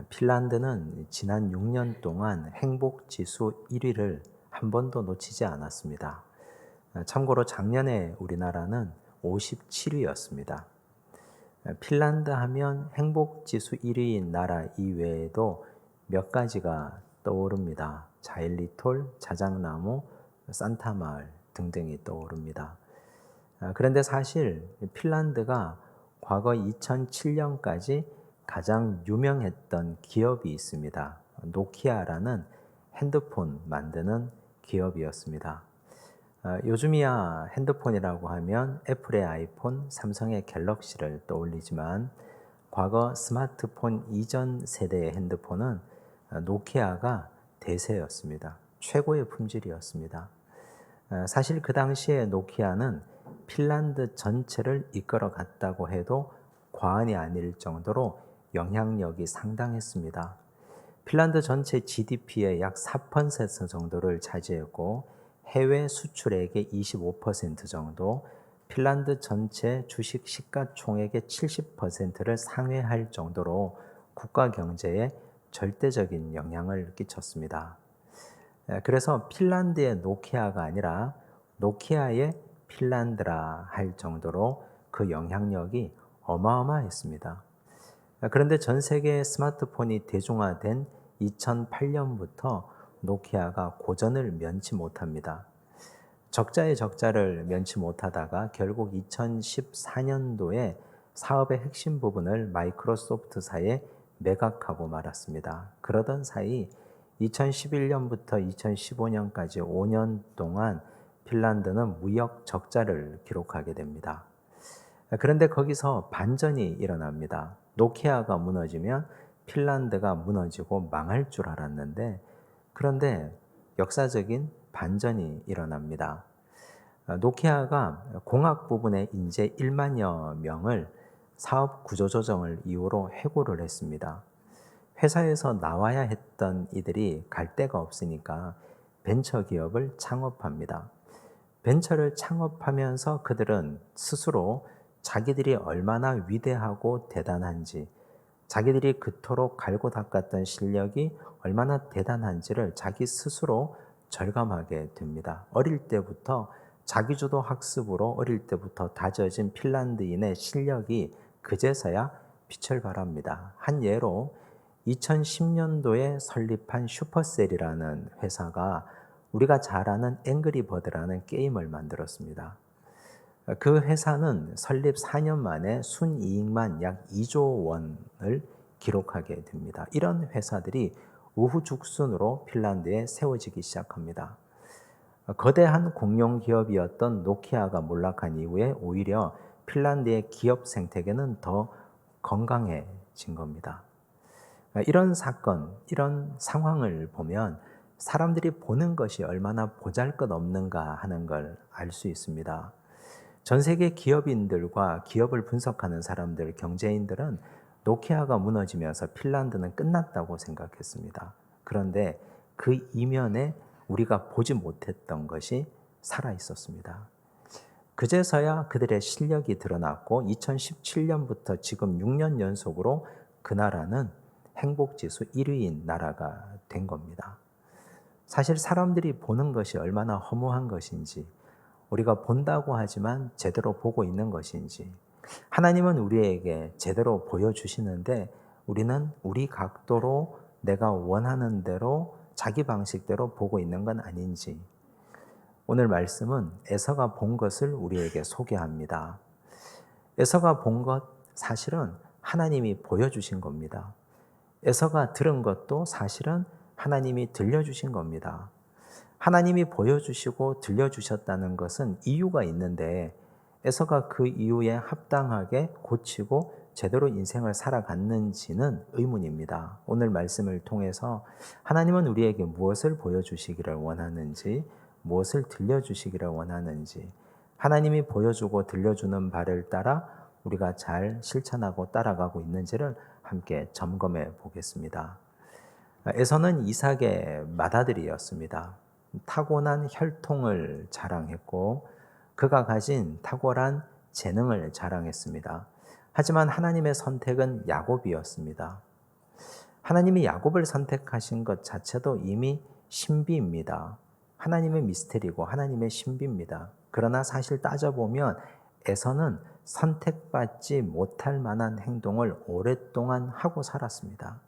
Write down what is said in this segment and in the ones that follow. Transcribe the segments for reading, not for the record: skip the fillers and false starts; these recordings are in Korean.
핀란드는 지난 6년 동안 행복 지수 1위를 한 번도 놓치지 않았습니다. 참고로 작년에 우리나라는 57위였습니다. 핀란드 하면 행복 지수 1위인 나라 이외에도 몇 가지가 떠오릅니다. 자일리톨, 자작나무, 산타마을 등등이 떠오릅니다. 그런데 사실 핀란드가 과거 2007년까지 가장 유명했던 기업이 있습니다. 노키아라는 핸드폰 만드는 기업이었습니다. 요즘이야 핸드폰이라고 하면 애플의 아이폰, 삼성의 갤럭시를 떠올리지만 과거 스마트폰 이전 세대의 핸드폰은 노키아가 대세였습니다. 최고의 품질이었습니다. 사실 그 당시에 노키아는 핀란드 전체를 이끌어 갔다고 해도 과언이 아닐 정도로 영향력이 상당했습니다. 핀란드 전체 GDP의 약 4% 정도를 차지했고 해외 수출액의 25% 정도, 핀란드 전체 주식 시가총액의 70%를 상회할 정도로 국가 경제에 절대적인 영향을 끼쳤습니다. 그래서 핀란드의 노키아가 아니라 노키아의 핀란드라 할 정도로 그 영향력이 어마어마했습니다. 그런데 전 세계 스마트폰이 대중화된 2008년부터 노키아가 고전을 면치 못합니다. 적자의 적자를 면치 못하다가 결국 2014년도에 사업의 핵심 부분을 마이크로소프트사에 매각하고 말았습니다. 그러던 사이 2011년부터 2015년까지 5년 동안 핀란드는 무역 적자를 기록하게 됩니다. 그런데 거기서 반전이 일어납니다. 노키아가 무너지면 핀란드가 무너지고 망할 줄 알았는데, 그런데 역사적인 반전이 일어납니다. 노키아가 공학 부분의 인재 1만여 명을 사업 구조조정을 이유로 해고를 했습니다. 회사에서 나와야 했던 이들이 갈 데가 없으니까 벤처기업을 창업합니다. 벤처를 창업하면서 그들은 스스로 자기들이 얼마나 위대하고 대단한지, 자기들이 그토록 갈고 닦았던 실력이 얼마나 대단한지를 자기 스스로 절감하게 됩니다. 어릴 때부터 자기주도 학습으로 어릴 때부터 다져진 핀란드인의 실력이 그제서야 빛을 발합니다. 한 예로 2010년도에 설립한 슈퍼셀이라는 회사가 우리가 잘 아는 앵그리버드라는 게임을 만들었습니다. 그 회사는 설립 4년 만에 순이익만 약 2조 원을 기록하게 됩니다. 이런 회사들이 우후죽순으로 핀란드에 세워지기 시작합니다. 거대한 공룡 기업이었던 노키아가 몰락한 이후에 오히려 핀란드의 기업 생태계는 더 건강해진 겁니다. 이런 사건, 이런 상황을 보면 사람들이 보는 것이 얼마나 보잘것없는가 하는 걸 알 수 있습니다. 전 세계 기업인들과 기업을 분석하는 사람들, 경제인들은 노키아가 무너지면서 핀란드는 끝났다고 생각했습니다. 그런데 그 이면에 우리가 보지 못했던 것이 살아 있었습니다. 그제서야 그들의 실력이 드러났고 2017년부터 지금 6년 연속으로 그 나라는 행복지수 1위인 나라가 된 겁니다. 사실 사람들이 보는 것이 얼마나 허무한 것인지, 우리가 본다고 하지만 제대로 보고 있는 것인지, 하나님은 우리에게 제대로 보여주시는데 우리는 우리 각도로 내가 원하는 대로 자기 방식대로 보고 있는 건 아닌지, 오늘 말씀은 에서가 본 것을 우리에게 소개합니다. 에서가 본 것 사실은 하나님이 보여주신 겁니다. 에서가 들은 것도 사실은 하나님이 들려주신 겁니다. 하나님이 보여주시고 들려주셨다는 것은 이유가 있는데 에서가 그 이유에 합당하게 고치고 제대로 인생을 살아갔는지는 의문입니다. 오늘 말씀을 통해서 하나님은 우리에게 무엇을 보여주시기를 원하는지, 무엇을 들려주시기를 원하는지, 하나님이 보여주고 들려주는 바를 따라 우리가 잘 실천하고 따라가고 있는지를 함께 점검해 보겠습니다. 에서는 이삭의 맏아들이었습니다. 타고난 혈통을 자랑했고 그가 가진 탁월한 재능을 자랑했습니다. 하지만 하나님의 선택은 야곱이었습니다. 하나님이 야곱을 선택하신 것 자체도 이미 신비입니다. 하나님의 미스테리고 하나님의 신비입니다. 그러나 사실 따져보면 에서는 선택받지 못할 만한 행동을 오랫동안 하고 살았습니다.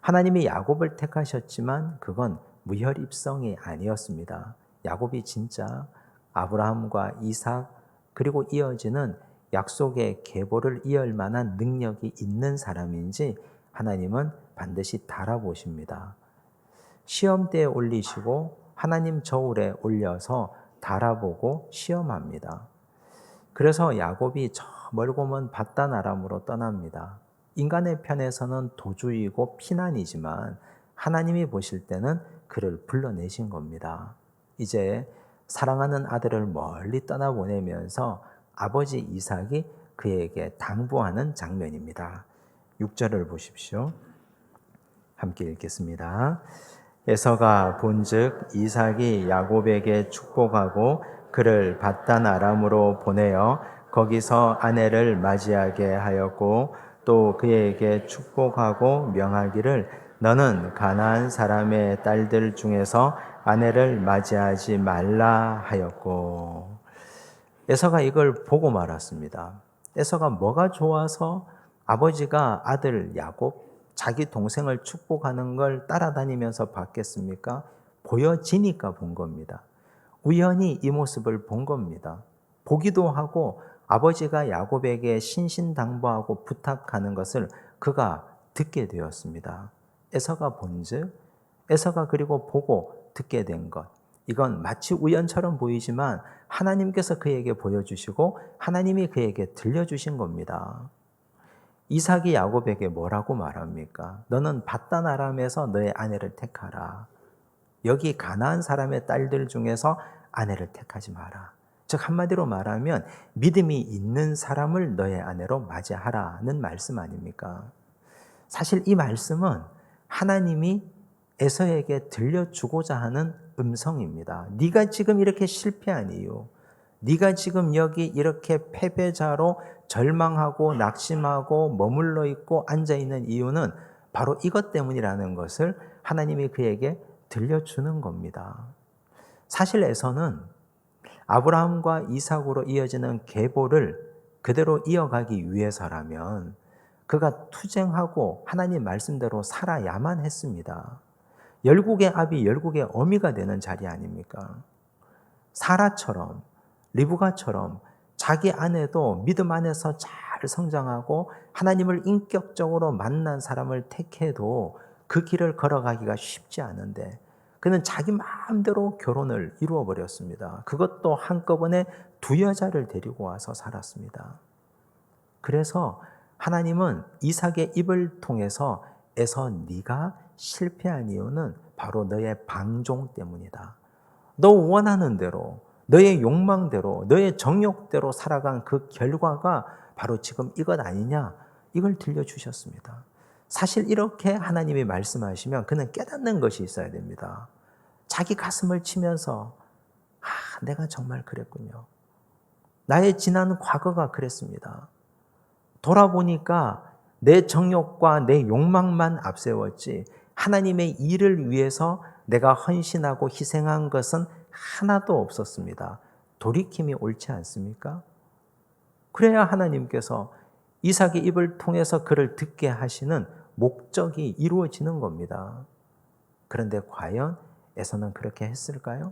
하나님이 야곱을 택하셨지만 그건 무혈입성이 아니었습니다. 야곱이 진짜 아브라함과 이삭 그리고 이어지는 약속의 계보를 이을 만한 능력이 있는 사람인지 하나님은 반드시 달아보십니다. 시험대에 올리시고 하나님 저울에 올려서 달아보고 시험합니다. 그래서 야곱이 저 멀고 먼 밧단 아람으로 떠납니다. 인간의 편에서는 도주이고 피난이지만 하나님이 보실 때는 그를 불러내신 겁니다. 이제 사랑하는 아들을 멀리 떠나보내면서 아버지 이삭이 그에게 당부하는 장면입니다. 6절을 보십시오. 함께 읽겠습니다. 에서가 본즉 이삭이 야곱에게 축복하고 그를 밧단 아람으로 보내어 거기서 아내를 맞이하게 하였고 또 그에게 축복하고 명하기를 너는 가나안 사람의 딸들 중에서 아내를 맞이하지 말라 하였고 에서가 이걸 보고 말았습니다. 에서가 뭐가 좋아서 아버지가 아들 야곱 자기 동생을 축복하는 걸 따라다니면서 봤겠습니까? 보여지니까 본 겁니다. 우연히 이 모습을 본 겁니다. 보기도 하고 아버지가 야곱에게 신신당부하고 부탁하는 것을 그가 듣게 되었습니다. 에서가 본즉 에서가 그리고 보고 듣게 된 것. 이건 마치 우연처럼 보이지만 하나님께서 그에게 보여주시고 하나님이 그에게 들려주신 겁니다. 이삭이 야곱에게 뭐라고 말합니까? 너는 밧단 아람에서 너의 아내를 택하라. 여기 가나안 사람의 딸들 중에서 아내를 택하지 마라. 즉 한마디로 말하면 믿음이 있는 사람을 너의 아내로 맞이하라는 말씀 아닙니까? 사실 이 말씀은 하나님이 에서에게 들려주고자 하는 음성입니다. 네가 지금 이렇게 실패한 이유, 네가 지금 여기 이렇게 패배자로 절망하고 낙심하고 머물러 있고 앉아 있는 이유는 바로 이것 때문이라는 것을 하나님이 그에게 들려주는 겁니다. 사실 에서는 아브라함과 이삭으로 이어지는 계보를 그대로 이어가기 위해서라면 그가 투쟁하고 하나님 말씀대로 살아야만 했습니다. 열국의 아비, 열국의 어미가 되는 자리 아닙니까? 사라처럼, 리브가처럼 자기 아내도 믿음 안에서 잘 성장하고 하나님을 인격적으로 만난 사람을 택해도 그 길을 걸어가기가 쉽지 않은데 그는 자기 마음대로 결혼을 이루어 버렸습니다. 그것도 한꺼번에 두 여자를 데리고 와서 살았습니다. 그래서 하나님은 이삭의 입을 통해서 에서 네가 실패한 이유는 바로 너의 방종 때문이다. 너 원하는 대로, 너의 욕망대로, 너의 정욕대로 살아간 그 결과가 바로 지금 이것 아니냐? 이걸 들려주셨습니다. 사실 이렇게 하나님이 말씀하시면 그는 깨닫는 것이 있어야 됩니다. 자기 가슴을 치면서 내가 정말 그랬군요. 나의 지난 과거가 그랬습니다. 돌아보니까 내 정욕과 내 욕망만 앞세웠지 하나님의 일을 위해서 내가 헌신하고 희생한 것은 하나도 없었습니다. 돌이킴이 옳지 않습니까? 그래야 하나님께서 이삭의 입을 통해서 그를 듣게 하시는 목적이 이루어지는 겁니다. 그런데 과연 에서는 그렇게 했을까요?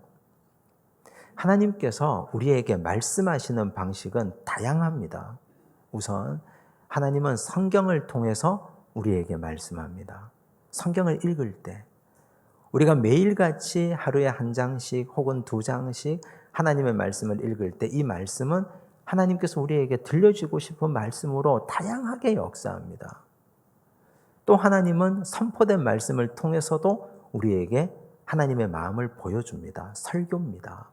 하나님께서 우리에게 말씀하시는 방식은 다양합니다. 우선 하나님은 성경을 통해서 우리에게 말씀합니다. 성경을 읽을 때 우리가 매일같이 하루에 한 장씩 혹은 두 장씩 하나님의 말씀을 읽을 때 이 말씀은 하나님께서 우리에게 들려주고 싶은 말씀으로 다양하게 역사합니다. 또 하나님은 선포된 말씀을 통해서도 우리에게 하나님의 마음을 보여줍니다. 설교입니다.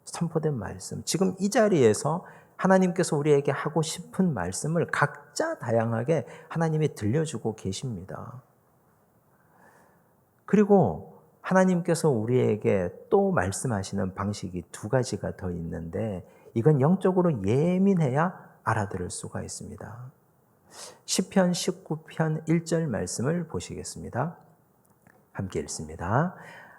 선포된 말씀. 지금 이 자리에서 하나님께서 우리에게 하고 싶은 말씀을 각자 다양하게 하나님이 들려주고 계십니다. 그리고 하나님께서 우리에게 또 말씀하시는 방식이 두 가지가 더 있는데 이건 영적으로 예민해야 알아들을 수가 있습니다. 시편 19편 1절 말씀을 보시겠습니다. 함께 읽습니다.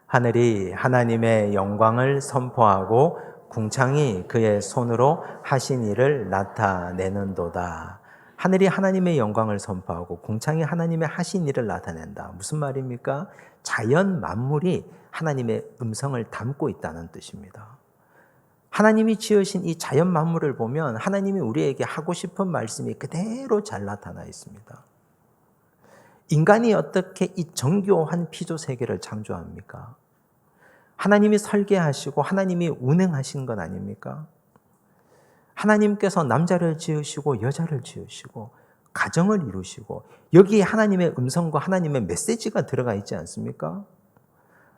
하늘이 하나님의 영광을 선포하고 궁창이 그의 손으로 하신 일을 나타내는도다. 하늘이 하나님의 영광을 선포하고 궁창이 하나님의 하신 일을 나타낸다. 무슨 말입니까? 자연 만물이 하나님의 음성을 담고 있다는 뜻입니다. 하나님이 지으신 이 자연 만물을 보면 하나님이 우리에게 하고 싶은 말씀이 그대로 잘 나타나 있습니다. 인간이 어떻게 이 정교한 피조 세계를 창조합니까? 하나님이 설계하시고 하나님이 운행하신 것 아닙니까? 하나님께서 남자를 지으시고 여자를 지으시고 가정을 이루시고 여기에 하나님의 음성과 하나님의 메시지가 들어가 있지 않습니까?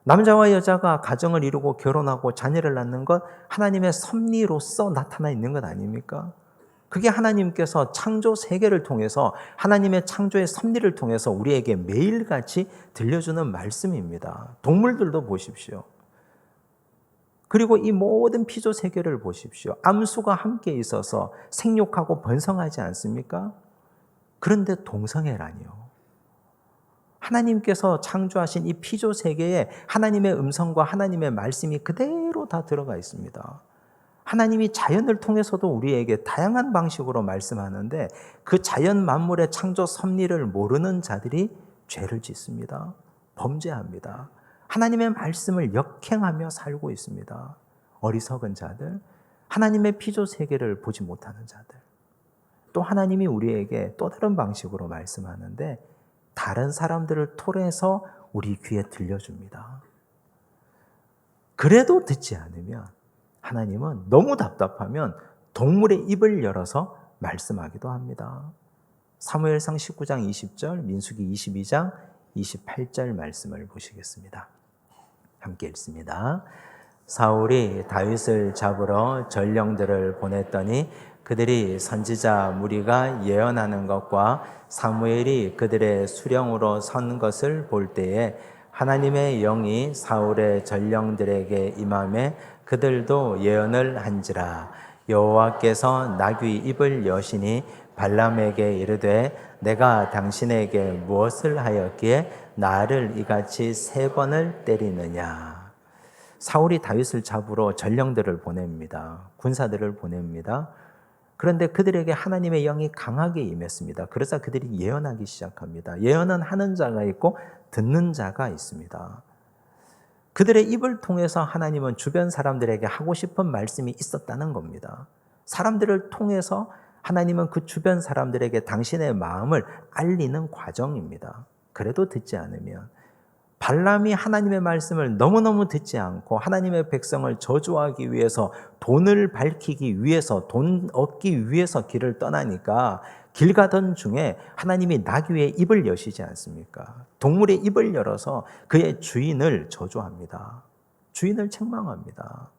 남자와 여자가 가정을 이루고 결혼하고 자녀를 낳는 것 하나님의 섭리로서 나타나 있는 것 아닙니까? 그게 하나님께서 창조 세계를 통해서 하나님의 창조의 섭리를 통해서 우리에게 매일같이 들려주는 말씀입니다. 동물들도 보십시오. 그리고 이 모든 피조 세계를 보십시오. 암수가 함께 있어서 생육하고 번성하지 않습니까? 그런데 동성애라니요. 하나님께서 창조하신 이 피조 세계에 하나님의 음성과 하나님의 말씀이 그대로 다 들어가 있습니다. 하나님이 자연을 통해서도 우리에게 다양한 방식으로 말씀하는데 그 자연 만물의 창조 섭리를 모르는 자들이 죄를 짓습니다. 범죄합니다. 하나님의 말씀을 역행하며 살고 있습니다. 어리석은 자들, 하나님의 피조 세계를 보지 못하는 자들. 또 하나님이 우리에게 또 다른 방식으로 말씀하는데 다른 사람들을 통해서 우리 귀에 들려줍니다. 그래도 듣지 않으면 하나님은 너무 답답하면 동물의 입을 열어서 말씀하기도 합니다. 사무엘상 19장 20절, 민수기 22장 28절 말씀을 보시겠습니다. 함께 읽습니다. 사울이 다윗을 잡으러 전령들을 보냈더니 그들이 선지자 무리가 예언하는 것과 사무엘이 그들의 수령으로 선 것을 볼 때에 하나님의 영이 사울의 전령들에게 임하매 그들도 예언을 한지라. 여호와께서 나귀 입을 여시니 발람에게 이르되 내가 당신에게 무엇을 하였기에 나를 이같이 3번을 때리느냐. 사울이 다윗을 잡으러 전령들을 보냅니다. 군사들을 보냅니다. 그런데 그들에게 하나님의 영이 강하게 임했습니다. 그래서 그들이 예언하기 시작합니다. 예언은 하는 자가 있고 듣는 자가 있습니다. 그들의 입을 통해서 하나님은 주변 사람들에게 하고 싶은 말씀이 있었다는 겁니다. 사람들을 통해서 하나님은 그 주변 사람들에게 당신의 마음을 알리는 과정입니다. 그래도 듣지 않으면 발람이 하나님의 말씀을 너무너무 듣지 않고 하나님의 백성을 저주하기 위해서 돈을 밝히기 위해서 돈 얻기 위해서 길을 떠나니까 길 가던 중에 하나님이 나귀의 입을 여시지 않습니까? 동물의 입을 열어서 그의 주인을 저주합니다. 주인을 책망합니다.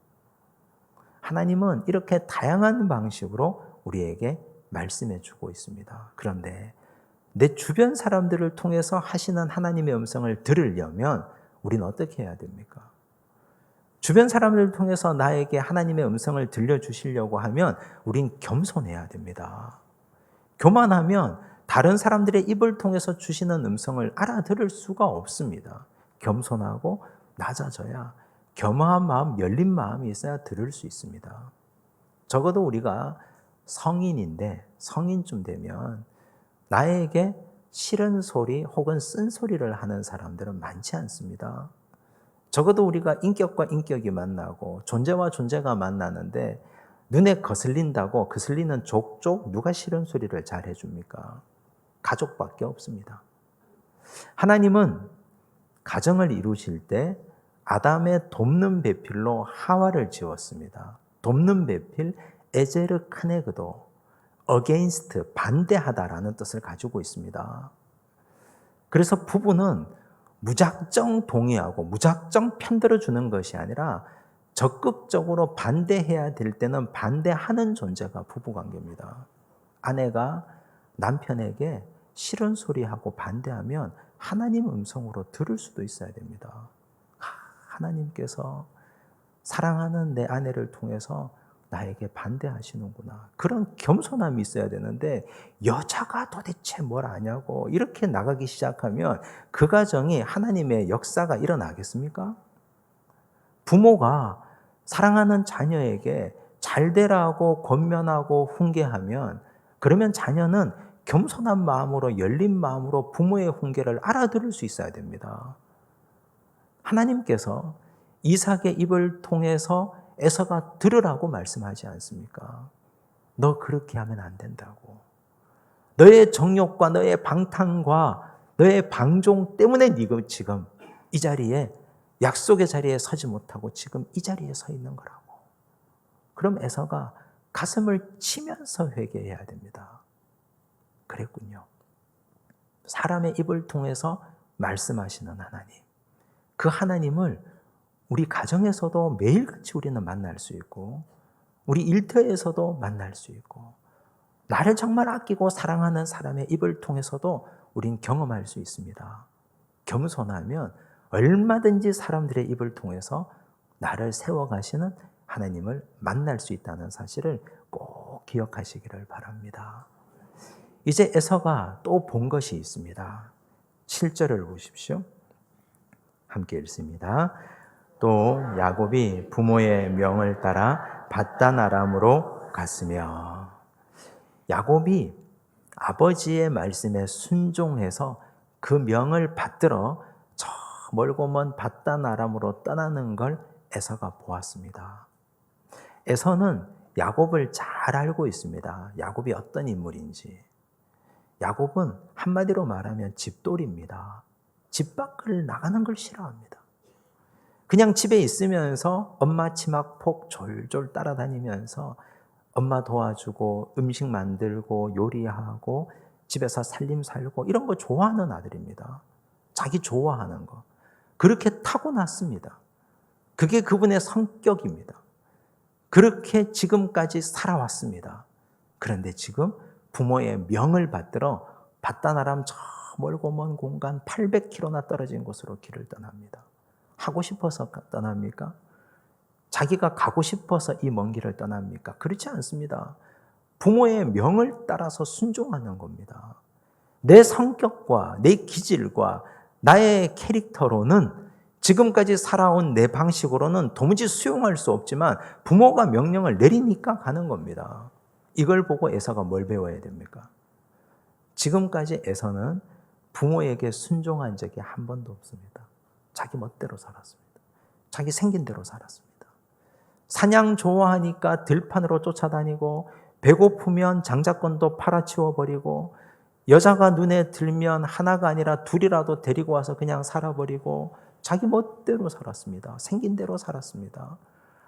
하나님은 이렇게 다양한 방식으로 우리에게 말씀해 주고 있습니다. 그런데 내 주변 사람들을 통해서 하시는 하나님의 음성을 들으려면 우리는 어떻게 해야 됩니까? 주변 사람들을 통해서 나에게 하나님의 음성을 들려주시려고 하면 우린 겸손해야 됩니다. 교만하면 다른 사람들의 입을 통해서 주시는 음성을 알아들을 수가 없습니다. 겸손하고 낮아져야 겸허한 마음, 열린 마음이 있어야 들을 수 있습니다. 적어도 우리가 성인인데 성인쯤 되면 나에게 싫은 소리 혹은 쓴소리를 하는 사람들은 많지 않습니다. 적어도 우리가 인격과 인격이 만나고 존재와 존재가 만나는데 눈에 거슬린다고 거슬리는 족족 누가 싫은 소리를 잘 해줍니까? 가족밖에 없습니다. 하나님은 가정을 이루실 때 아담의 돕는 배필로 하와를 지었습니다. 돕는 배필 에제르 카네그도 against, 반대하다라는 뜻을 가지고 있습니다. 그래서 부부는 무작정 동의하고 무작정 편들어주는 것이 아니라 적극적으로 반대해야 될 때는 반대하는 존재가 부부관계입니다. 아내가 남편에게 싫은 소리하고 반대하면 하나님 음성으로 들을 수도 있어야 됩니다. 하나님께서 사랑하는 내 아내를 통해서 나에게 반대하시는구나. 그런 겸손함이 있어야 되는데 여자가 도대체 뭘 아냐고 이렇게 나가기 시작하면 그 가정이 하나님의 역사가 일어나겠습니까? 부모가 사랑하는 자녀에게 잘 되라고 권면하고 훈계하면 그러면 자녀는 겸손한 마음으로 열린 마음으로 부모의 훈계를 알아들을 수 있어야 됩니다. 하나님께서 이삭의 입을 통해서 에서가 들으라고 말씀하지 않습니까? 너 그렇게 하면 안 된다고. 너의 정욕과 너의 방탕과 너의 방종 때문에 네가 지금 이 자리에 약속의 자리에 서지 못하고 지금 이 자리에 서 있는 거라고. 그럼 에서가 가슴을 치면서 회개해야 됩니다. 그랬군요. 사람의 입을 통해서 말씀하시는 하나님. 그 하나님을 우리 가정에서도 매일같이 우리는 만날 수 있고 우리 일터에서도 만날 수 있고 나를 정말 아끼고 사랑하는 사람의 입을 통해서도 우린 경험할 수 있습니다. 겸손하면 얼마든지 사람들의 입을 통해서 나를 세워가시는 하나님을 만날 수 있다는 사실을 꼭 기억하시기를 바랍니다. 이제 에서가 또 본 것이 있습니다. 7절을 보십시오. 함께 읽습니다. 또 야곱이 부모의 명을 따라 밧단 아람으로 갔으며 야곱이 아버지의 말씀에 순종해서 그 명을 받들어 저 멀고 먼 밧단 아람으로 떠나는 걸 에서가 보았습니다. 에서는 야곱을 잘 알고 있습니다. 야곱이 어떤 인물인지. 야곱은 한마디로 말하면 집돌이입니다. 집 밖을 나가는 걸 싫어합니다. 그냥 집에 있으면서 엄마 치마폭 졸졸 따라다니면서 엄마 도와주고 음식 만들고 요리하고 집에서 살림 살고 이런 거 좋아하는 아들입니다. 자기 좋아하는 거. 그렇게 타고났습니다. 그게 그분의 성격입니다. 그렇게 지금까지 살아왔습니다. 그런데 지금 부모의 명을 받들어 밧단 아람 저 멀고 먼 공간 800km나 떨어진 곳으로 길을 떠납니다. 하고 싶어서 떠납니까? 자기가 가고 싶어서 이 먼 길을 떠납니까? 그렇지 않습니다. 부모의 명을 따라서 순종하는 겁니다. 내 성격과 내 기질과 나의 캐릭터로는 지금까지 살아온 내 방식으로는 도무지 수용할 수 없지만 부모가 명령을 내리니까 가는 겁니다. 이걸 보고 에서가 뭘 배워야 됩니까? 지금까지 에서는 부모에게 순종한 적이 한 번도 없습니다. 자기 멋대로 살았습니다. 자기 생긴 대로 살았습니다. 사냥 좋아하니까 들판으로 쫓아다니고 배고프면 장자권도 팔아치워버리고 여자가 눈에 들면 하나가 아니라 둘이라도 데리고 와서 그냥 살아버리고 자기 멋대로 살았습니다. 생긴 대로 살았습니다.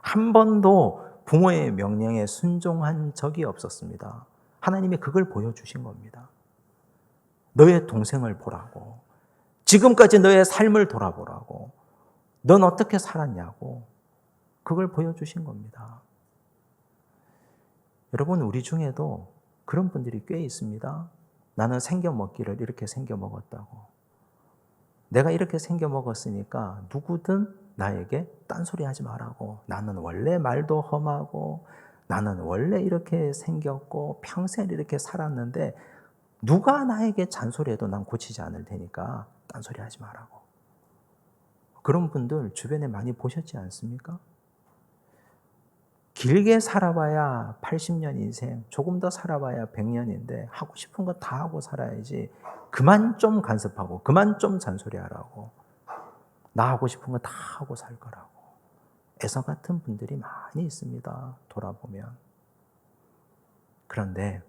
한 번도 부모의 명령에 순종한 적이 없었습니다. 하나님이 그걸 보여주신 겁니다. 너의 동생을 보라고. 지금까지 너의 삶을 돌아보라고. 넌 어떻게 살았냐고. 그걸 보여주신 겁니다. 여러분, 우리 중에도 그런 분들이 꽤 있습니다. 나는 생겨 먹기를 이렇게 생겨 먹었다고. 내가 이렇게 생겨 먹었으니까 누구든 나에게 딴소리 하지 말라고. 나는 원래 말도 험하고 나는 원래 이렇게 생겼고 평생 이렇게 살았는데 누가 나에게 잔소리해도 난 고치지 않을 테니까 딴소리 하지 말라고. 그런 분들 주변에 많이 보셨지 않습니까? 길게 살아봐야 80년 인생, 조금 더 살아봐야 100년인데 하고 싶은 거 다 하고 살아야지. 그만 좀 간섭하고 그만 좀 잔소리하라고. 나 하고 싶은 거 다 하고 살 거라고. 에서 같은 분들이 많이 있습니다. 돌아보면. 그런데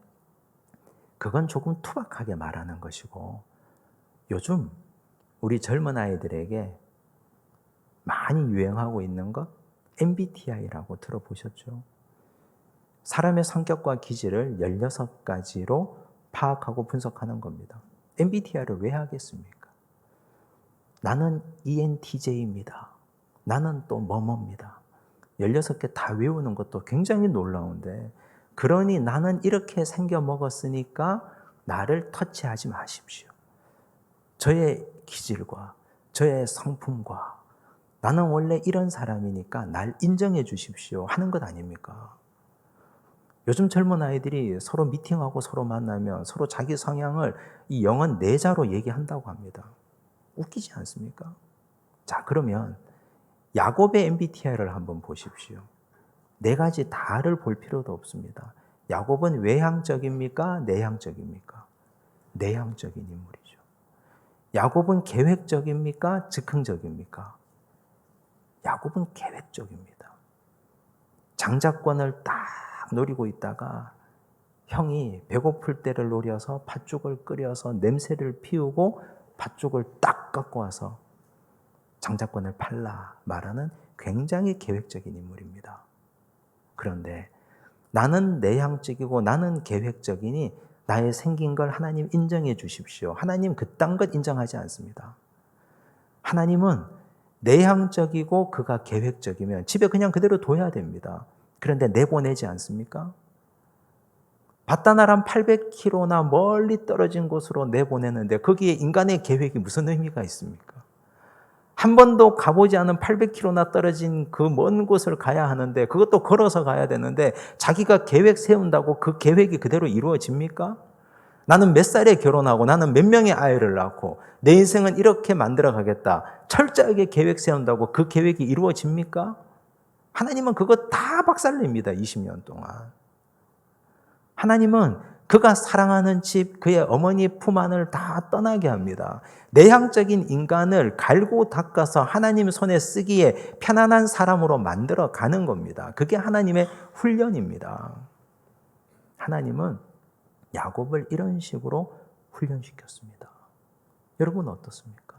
그건 조금 투박하게 말하는 것이고 요즘 우리 젊은 아이들에게 많이 유행하고 있는 것 MBTI라고 들어보셨죠? 사람의 성격과 기질을 16가지로 파악하고 분석하는 겁니다. MBTI를 왜 하겠습니까? 나는 ENTJ입니다. 나는 또 뭐뭐입니다. 16개 다 외우는 것도 굉장히 놀라운데 그러니 나는 이렇게 생겨 먹었으니까 나를 터치하지 마십시오. 저의 기질과 저의 성품과 나는 원래 이런 사람이니까 날 인정해 주십시오 하는 것 아닙니까? 요즘 젊은 아이들이 서로 미팅하고 서로 만나면 서로 자기 성향을 이 영혼 내자로 얘기한다고 합니다. 웃기지 않습니까? 자, 그러면 야곱의 MBTI를 한번 보십시오. 네 가지 다를 볼 필요도 없습니다. 야곱은 외향적입니까? 내향적입니까? 내향적인 인물이죠. 야곱은 계획적입니까? 즉흥적입니까? 야곱은 계획적입니다. 장자권을 딱 노리고 있다가 형이 배고플 때를 노려서 팥죽을 끓여서 냄새를 피우고 팥죽을 딱 갖고 와서 장자권을 팔라 말하는 굉장히 계획적인 인물입니다. 그런데 나는 내향적이고 나는 계획적이니 나의 생긴 걸 하나님 인정해 주십시오. 하나님 그딴 것 인정하지 않습니다. 하나님은 내향적이고 그가 계획적이면 집에 그냥 그대로 둬야 됩니다. 그런데 내보내지 않습니까? 바다나란 800km나 멀리 떨어진 곳으로 내보내는데 거기에 인간의 계획이 무슨 의미가 있습니까? 한 번도 가보지 않은 800km나 떨어진 그 먼 곳을 가야 하는데 그것도 걸어서 가야 되는데 자기가 계획 세운다고 그 계획이 그대로 이루어집니까? 나는 몇 살에 결혼하고 나는 몇 명의 아이를 낳고 내 인생은 이렇게 만들어 가겠다. 철저하게 계획 세운다고 그 계획이 이루어집니까? 하나님은 그거 다 박살냅니다. 20년 동안. 하나님은 그가 사랑하는 집, 그의 어머니 품 안을 다 떠나게 합니다. 내향적인 인간을 갈고 닦아서 하나님 손에 쓰기에 편안한 사람으로 만들어 가는 겁니다. 그게 하나님의 훈련입니다. 하나님은 야곱을 이런 식으로 훈련시켰습니다. 여러분 어떻습니까?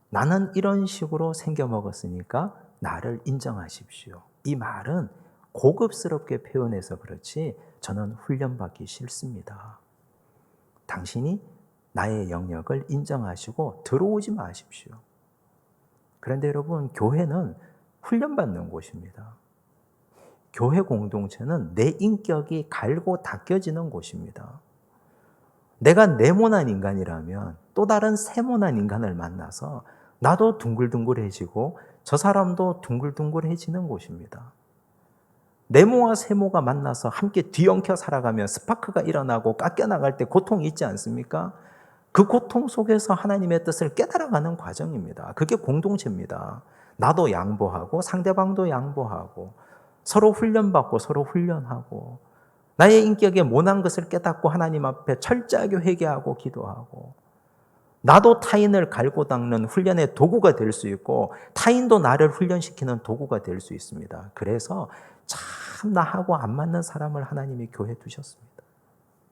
나는 이런 식으로 생겨먹었으니까 나를 인정하십시오. 이 말은 고급스럽게 표현해서 그렇지 저는 훈련받기 싫습니다. 당신이 나의 영역을 인정하시고 들어오지 마십시오. 그런데 여러분, 교회는 훈련받는 곳입니다. 교회 공동체는 내 인격이 갈고 닦여지는 곳입니다. 내가 네모난 인간이라면 또 다른 세모난 인간을 만나서 나도 둥글둥글해지고 저 사람도 둥글둥글해지는 곳입니다. 네모와 세모가 만나서 함께 뒤엉켜 살아가면 스파크가 일어나고 깎여나갈 때 고통이 있지 않습니까? 그 고통 속에서 하나님의 뜻을 깨달아가는 과정입니다. 그게 공동체입니다. 나도 양보하고 상대방도 양보하고 서로 훈련받고 서로 훈련하고 나의 인격에 모난 것을 깨닫고 하나님 앞에 철저하게 회개하고 기도하고 나도 타인을 갈고 닦는 훈련의 도구가 될 수 있고 타인도 나를 훈련시키는 도구가 될 수 있습니다. 그래서 참 나하고 안 맞는 사람을 하나님이 교회에 두셨습니다.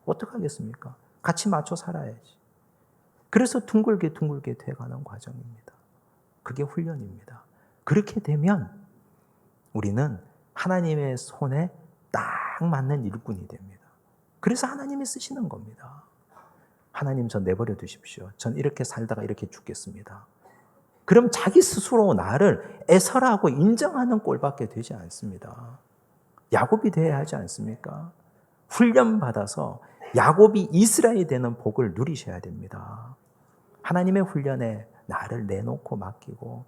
어떡하겠습니까? 같이 맞춰 살아야지. 그래서 둥글게 돼가는 과정입니다. 그게 훈련입니다. 그렇게 되면 우리는 하나님의 손에 딱 맞는 일꾼이 됩니다. 그래서 하나님이 쓰시는 겁니다. 하나님 전 내버려 두십시오. 전 이렇게 살다가 이렇게 죽겠습니다. 그럼 자기 스스로 나를 애설하고 인정하는 꼴밖에 되지 않습니다. 야곱이 되어야 하지 않습니까? 훈련받아서 야곱이 이스라엘이 되는 복을 누리셔야 됩니다. 하나님의 훈련에 나를 내놓고 맡기고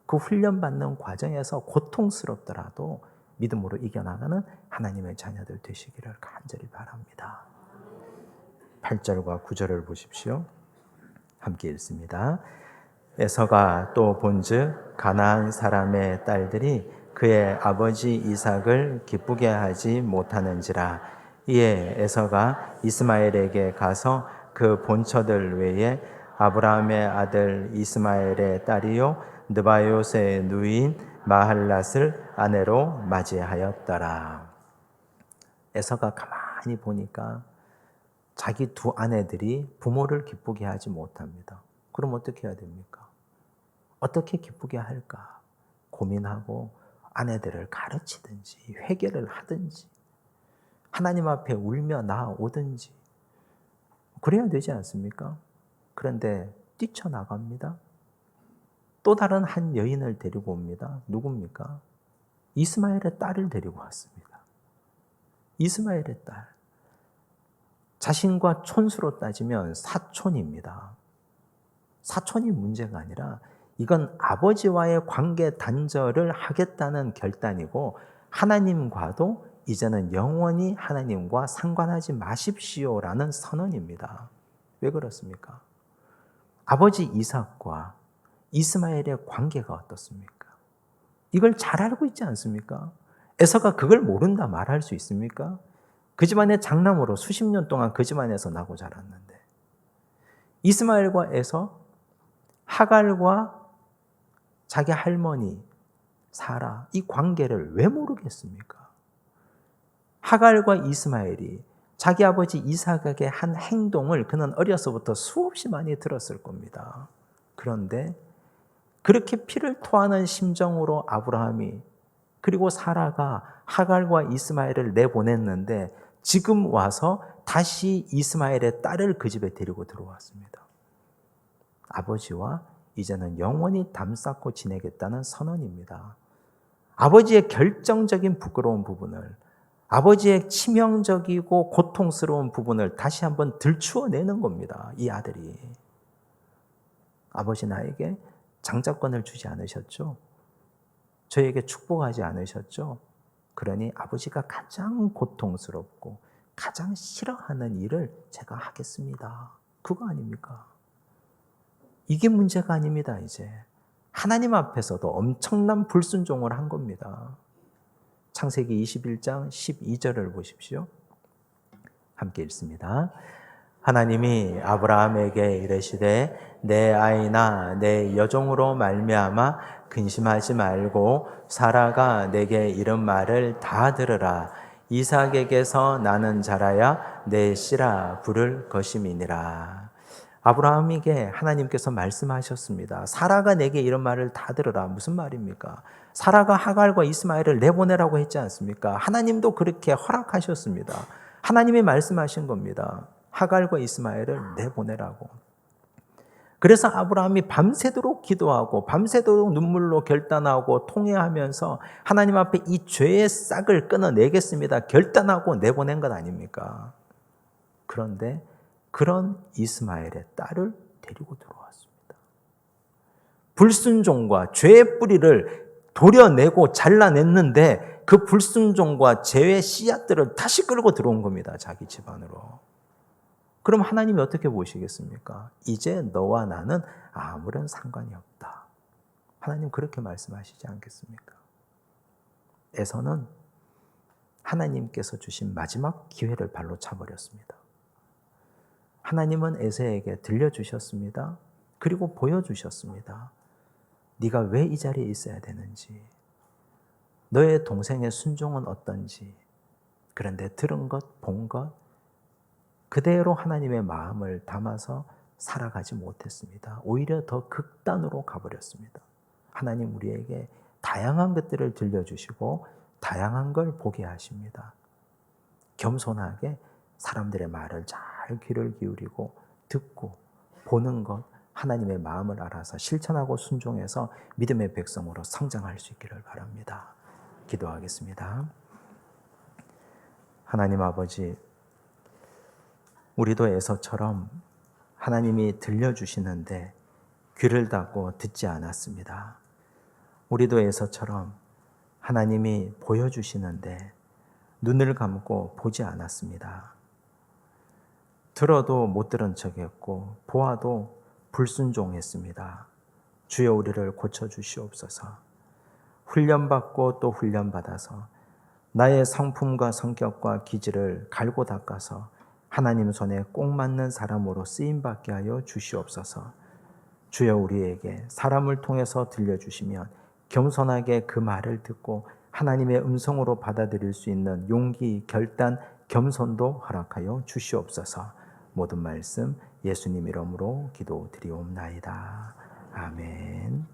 그 훈련받는 과정에서 고통스럽더라도 믿음으로 이겨나가는 하나님의 자녀들 되시기를 간절히 바랍니다. 8절과 9절을 보십시오. 함께 읽습니다. 에서가 또 본즉 가나안 사람의 딸들이 그의 아버지 이삭을 기쁘게 하지 못하는지라. 이에 에서가 이스마엘에게 가서 그 본처들 외에 아브라함의 아들 이스마엘의 딸이요 느바요스의 누이인 마할랏을 아내로 맞이하였더라. 에서가 가만히 보니까 자기 두 아내들이 부모를 기쁘게 하지 못합니다. 그럼 어떻게 해야 됩니까? 어떻게 기쁘게 할까 고민하고 아내들을 가르치든지 회개를 하든지 하나님 앞에 울며 나아오든지 그래야 되지 않습니까? 그런데 뛰쳐나갑니다. 또 다른 한 여인을 데리고 옵니다. 누굽니까? 이스마엘의 딸을 데리고 왔습니다. 이스마엘의 딸. 자신과 촌수로 따지면 사촌입니다. 사촌이 문제가 아니라 이건 아버지와의 관계 단절을 하겠다는 결단이고 하나님과도 이제는 영원히 하나님과 상관하지 마십시오라는 선언입니다. 왜 그렇습니까? 아버지 이삭과 이스마엘의 관계가 어떻습니까? 이걸 잘 알고 있지 않습니까? 에서가 그걸 모른다 말할 수 있습니까? 그 집안의 장남으로 수십 년 동안 그 집안에서 나고 자랐는데, 이스마엘과 에서, 하갈과 자기 할머니 사라, 이 관계를 왜 모르겠습니까? 하갈과 이스마엘이 자기 아버지 이삭에게 한 행동을 그는 어려서부터 수없이 많이 들었을 겁니다. 그런데 그렇게 피를 토하는 심정으로 아브라함이, 그리고 사라가 하갈과 이스마엘을 내보냈는데 지금 와서 다시 이스마엘의 딸을 그 집에 데리고 들어왔습니다. 아버지와 이제는 영원히 담쌓고 지내겠다는 선언입니다. 아버지의 결정적인 부끄러운 부분을, 아버지의 치명적이고 고통스러운 부분을 다시 한번 들추어내는 겁니다. 이 아들이. 아버지 나에게 장자권을 주지 않으셨죠? 저에게 축복하지 않으셨죠? 그러니 아버지가 가장 고통스럽고 가장 싫어하는 일을 제가 하겠습니다. 그거 아닙니까? 이게 문제가 아닙니다. 이제 하나님 앞에서도 엄청난 불순종을 한 겁니다. 창세기 21장 12절을 보십시오. 함께 읽습니다. 하나님이 아브라함에게 이르시되 내 아이나 내 여종으로 말미암아 근심하지 말고 사라가 내게 이른 말을 다 들으라. 이삭에게서 나는 자라야 내 씨라 부를 것임이니라. 아브라함에게 하나님께서 말씀하셨습니다. 사라가 내게 이런 말을 다 들으라. 무슨 말입니까? 사라가 하갈과 이스마엘을 내보내라고 했지 않습니까? 하나님도 그렇게 허락하셨습니다. 하나님이 말씀하신 겁니다. 하갈과 이스마엘을 내보내라고. 그래서 아브라함이 밤새도록 기도하고 밤새도록 눈물로 결단하고 통회하면서 하나님 앞에 이 죄의 싹을 끊어내겠습니다. 결단하고 내보낸 것 아닙니까? 그런데 그런 이스마엘의 딸을 데리고 들어왔습니다. 불순종과 죄의 뿌리를 도려내고 잘라냈는데 그 불순종과 죄의 씨앗들을 다시 끌고 들어온 겁니다. 자기 집안으로. 그럼 하나님이 어떻게 보시겠습니까? 이제 너와 나는 아무런 상관이 없다. 하나님 그렇게 말씀하시지 않겠습니까? 에서는 하나님께서 주신 마지막 기회를 발로 차버렸습니다. 하나님은 에서에게 들려주셨습니다. 그리고 보여주셨습니다. 네가 왜 이 자리에 있어야 되는지, 너의 동생의 순종은 어떤지. 그런데 들은 것, 본 것, 그대로 하나님의 마음을 담아서 살아가지 못했습니다. 오히려 더 극단으로 가버렸습니다. 하나님 우리에게 다양한 것들을 들려주시고 다양한 걸 보게 하십니다. 겸손하게 사람들의 말을 잘 귀를 기울이고 듣고 보는 것, 하나님의 마음을 알아서 실천하고 순종해서 믿음의 백성으로 성장할 수 있기를 바랍니다. 기도하겠습니다. 하나님 아버지, 우리도 에서처럼 하나님이 들려주시는데 귀를 닫고 듣지 않았습니다. 우리도 에서처럼 하나님이 보여주시는데 눈을 감고 보지 않았습니다. 들어도 못 들은 척했고 보아도 불순종했습니다. 주여 우리를 고쳐주시옵소서. 훈련받고 또 훈련받아서 나의 성품과 성격과 기질을 갈고 닦아서 하나님 손에 꼭 맞는 사람으로 쓰임받게 하여 주시옵소서. 주여 우리에게 사람을 통해서 들려주시면 겸손하게 그 말을 듣고 하나님의 음성으로 받아들일 수 있는 용기, 결단, 겸손도 허락하여 주시옵소서. 모든 말씀 예수님 이름으로 기도드리옵나이다. 아멘.